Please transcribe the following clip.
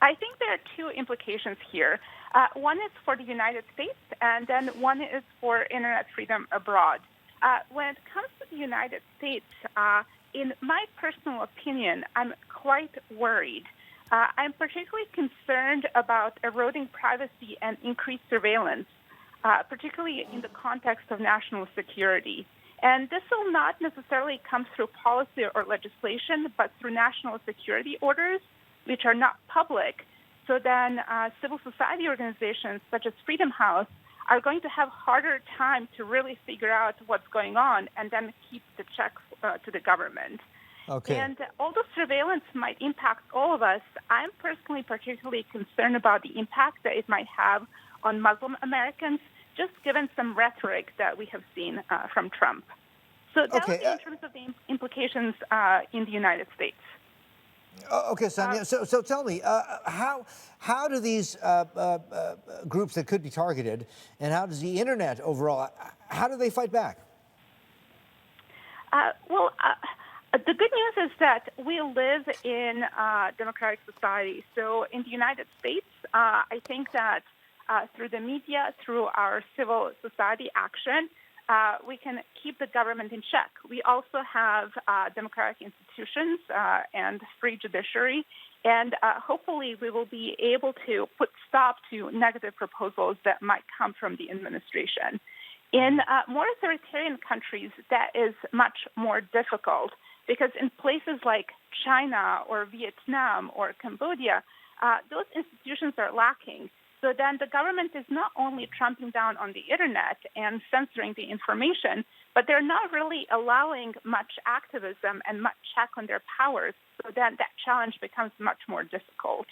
I think there are two implications here. One is for the United States, and then one is for internet freedom abroad. When it comes to the United States, in my personal opinion, I'm quite worried. I'm particularly concerned about eroding privacy and increased surveillance, particularly in the context of national security. And this will not necessarily come through policy or legislation, but through national security orders, which are not public. So then civil society organizations such as Freedom House are going to have harder time to really figure out what's going on and then keep the check to the government. Okay. And although surveillance might impact all of us, I'm personally particularly concerned about the impact that it might have on Muslim Americans, just given some rhetoric that we have seen from Trump. So that would Okay. be in terms of the implications in the United States. Okay, Sonia. So tell me, how do these groups that could be targeted, and how does the internet overall, how do they fight back? The good news is that we live in a democratic society. So in the United States, I think that through the media, through our civil society action, we can keep the government in check. We also have democratic institutions and free judiciary, and hopefully we will be able to put stop to negative proposals that might come from the administration. In more authoritarian countries, that is much more difficult because in places like China or Vietnam or Cambodia, those institutions are lacking. So then the government is not only trampling down on the internet and censoring the information, but they're not really allowing much activism and much check on their powers. So then that challenge becomes much more difficult.